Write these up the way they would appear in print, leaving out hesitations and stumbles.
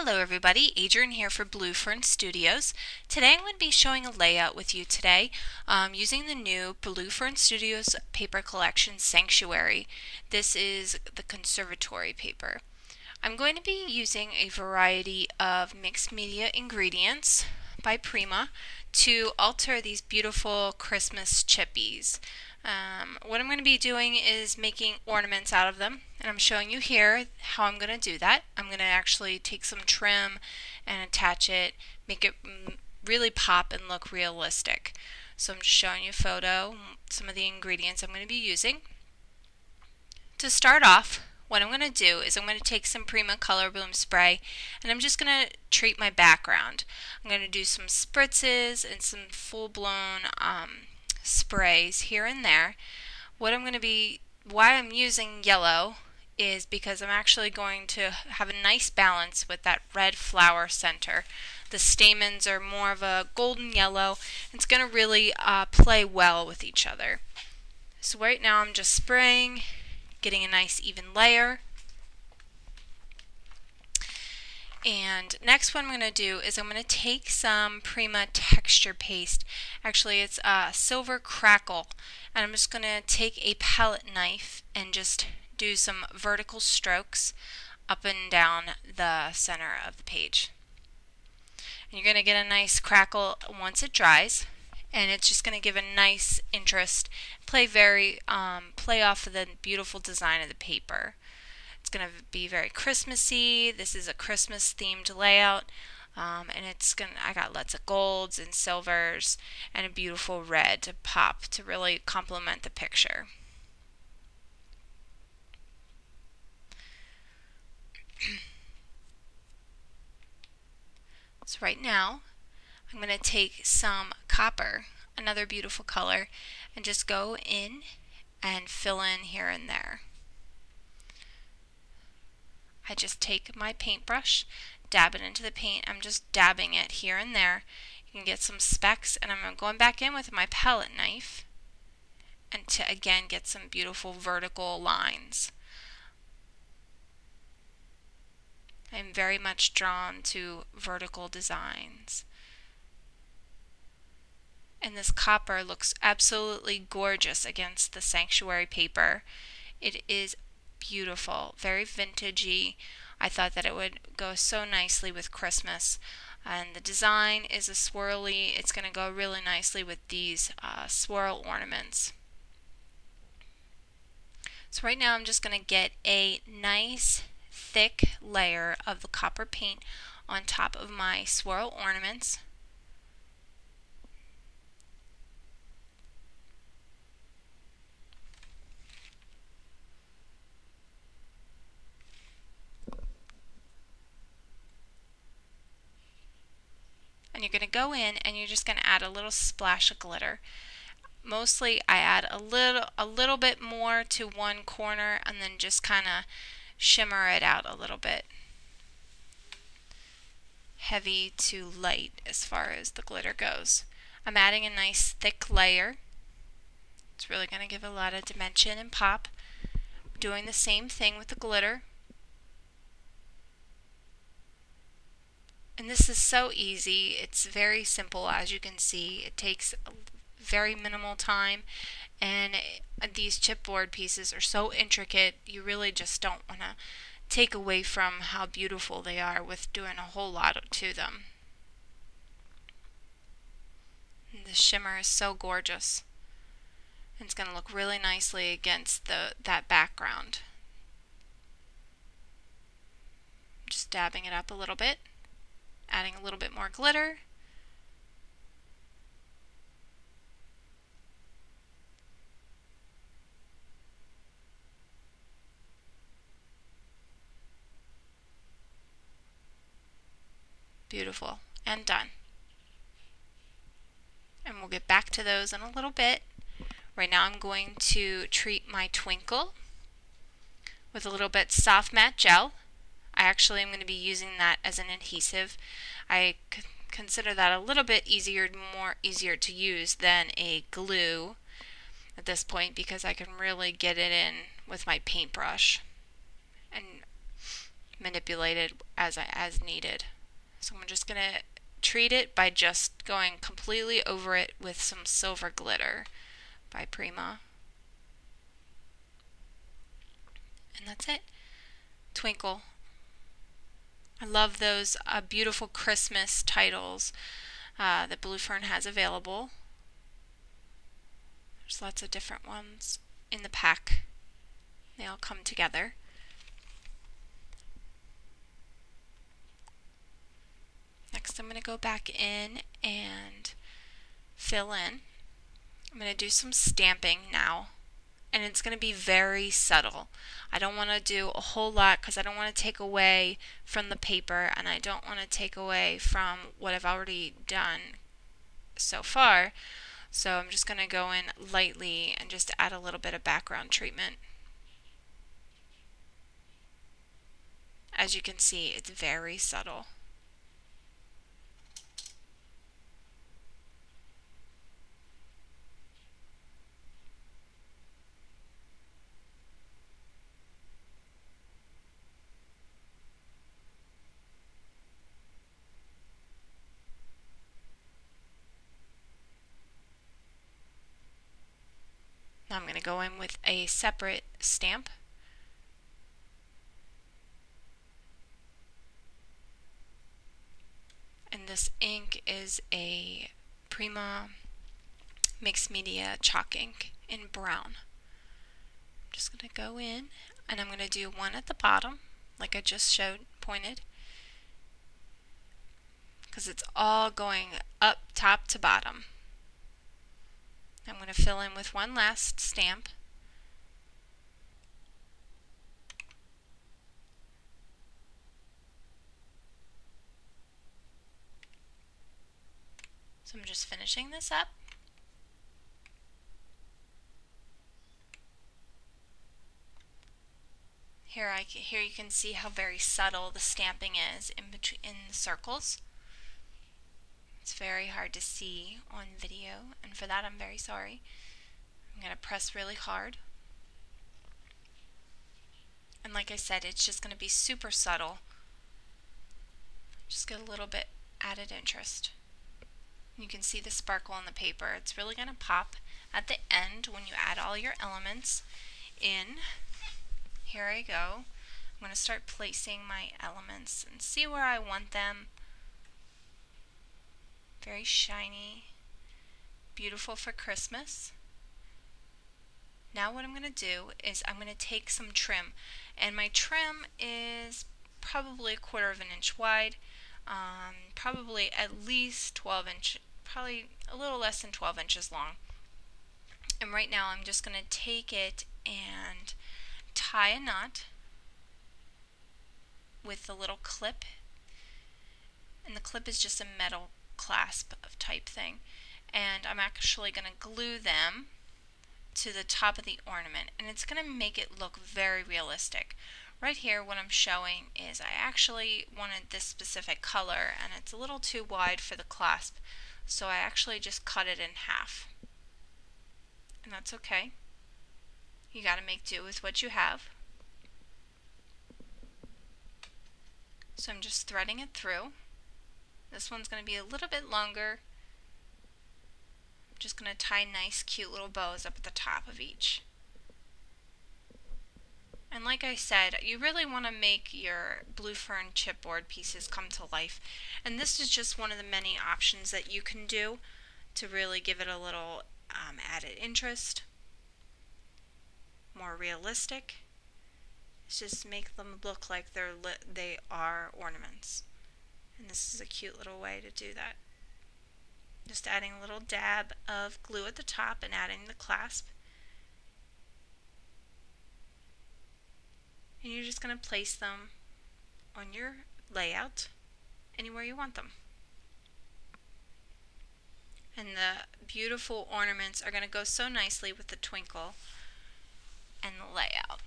Hello everybody, Adrienne here for Blue Fern Studios. Today I'm going to be showing a layout with you today using the new Blue Fern Studios paper collection Sanctuary. This is the Conservatory paper. I'm going to be using a variety of mixed media ingredients by Prima to alter these beautiful Christmas chippies. What I'm going to be doing is making ornaments out of them, and I'm showing you here how I'm going to do that. I'm going to actually take some trim and attach it, make it really pop and look realistic. So I'm just showing you a photo, some of the ingredients I'm going to be using. To start off, what I'm going to do is I'm going to take some Prima Color Bloom spray, and I'm just going to treat my background. I'm going to do some spritzes and some full-blown sprays here and there. Why I'm using yellow is because I'm actually going to have a nice balance with that red flower center. The stamens are more of a golden yellow. It's going to really play well with each other. So right now I'm just spraying, getting a nice even layer. And next what I'm going to do is I'm going to take some Prima texture paste. Actually it's Silver Crackle, and I'm just going to take a palette knife and just do some vertical strokes up and down the center of the page. And you're going to get a nice crackle once it dries, and it's just going to give a nice interest, play off of the beautiful design of the paper. It's going to be very Christmassy. This is a Christmas themed layout, and I got lots of golds and silvers and a beautiful red to pop to really complement the picture. So right now I'm going to take some copper, another beautiful color, and just go in and fill in here and there. I just take my paintbrush, dab it into the paint. I'm just dabbing it here and there. You can get some specks, and I'm going back in with my palette knife and to again get some beautiful vertical lines. I'm very much drawn to vertical designs. And this copper looks absolutely gorgeous against the Sanctuary paper. It is beautiful, very vintagey. I thought that it would go so nicely with Christmas. And the design is a swirly. It's going to go really nicely with these swirl ornaments. So right now I'm just going to get a nice thick layer of the copper paint on top of my swirl ornaments. And you're going to go in and you're just going to add a little splash of glitter. Mostly I add a little bit more to one corner and then just kind of shimmer it out a little bit. Heavy to light as far as the glitter goes. I'm adding a nice thick layer. It's really going to give a lot of dimension and pop. Doing the same thing with the glitter. And this is so easy. It's very simple, as you can see. It takes very minimal time, and these chipboard pieces are so intricate you really just don't want to take away from how beautiful they are with doing a whole lot to them. And the shimmer is so gorgeous. And it's going to look really nicely against that background. Just dabbing it up a little bit. Adding a little bit more glitter. Beautiful. And done. And we'll get back to those in a little bit. Right now I'm going to treat my twinkle with a little bit soft matte gel. I actually am going to be using that as an adhesive. I consider that a little bit more easier to use than a glue at this point because I can really get it in with my paintbrush and manipulate it as needed. So I'm just going to treat it by just going completely over it with some silver glitter by Prima. And that's it. Twinkle. I love those beautiful Christmas titles that Blue Fern has available. There's lots of different ones in the pack. They all come together. Next I'm going to go back in and fill in. I'm going to do some stamping now, and it's going to be very subtle. I don't want to do a whole lot because I don't want to take away from the paper, and I don't want to take away from what I've already done so far. So I'm just going to go in lightly and just add a little bit of background treatment. As you can see, it's very subtle. Now I'm going to go in with a separate stamp. And this ink is a Prima Mixed Media chalk ink in brown. I'm just going to go in and I'm going to do one at the bottom like I just showed, pointed, because it's all going up top to bottom. I'm going to fill in with one last stamp. So I'm just finishing this up. Here you can see how very subtle the stamping is in the circles. It's very hard to see on video, and for that I'm very sorry. I'm going to press really hard. And like I said, it's just going to be super subtle. Just get a little bit added interest. You can see the sparkle on the paper. It's really going to pop at the end when you add all your elements in. Here I go. I'm going to start placing my elements and see where I want them. Very shiny, beautiful for Christmas. Now what I'm going to do is I'm going to take some trim, and my trim is probably 1/4 inch wide, probably at least 12 inch, probably a little less than 12 inches long. And right now I'm just going to take it and tie a knot with the little clip, and the clip is just a metal clasp of type thing, and I'm actually going to glue them to the top of the ornament, and it's going to make it look very realistic. Right here what I'm showing is I actually wanted this specific color, and it's a little too wide for the clasp, so I actually just cut it in half, and that's okay. You got to make do with what you have. So I'm just threading it through. This one's going to be a little bit longer. I'm just going to tie nice cute little bows up at the top of each. And like I said, you really want to make your Blue Fern chipboard pieces come to life. And this is just one of the many options that you can do to really give it a little added interest, more realistic. It's just make them look like they are ornaments. And this is a cute little way to do that. Just adding a little dab of glue at the top and adding the clasp. And you're just going to place them on your layout anywhere you want them. And the beautiful ornaments are going to go so nicely with the twinkle and the layout.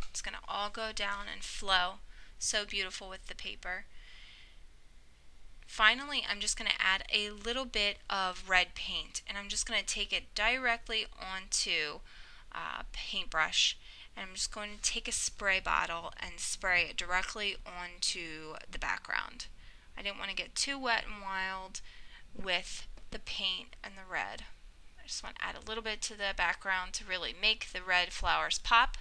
It's going to all go down and flow so beautiful with the paper. Finally, I'm just going to add a little bit of red paint, and I'm just going to take it directly onto a paintbrush, And I'm just going to take a spray bottle and spray it directly onto the background. I didn't want to get too wet and wild with the paint and the red. I just want to add a little bit to the background to really make the red flowers pop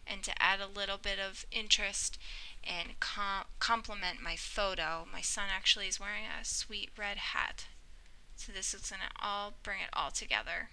and to add a little bit of interest and complement my photo. My son actually is wearing a sweet red hat, so this is going to all bring it all together.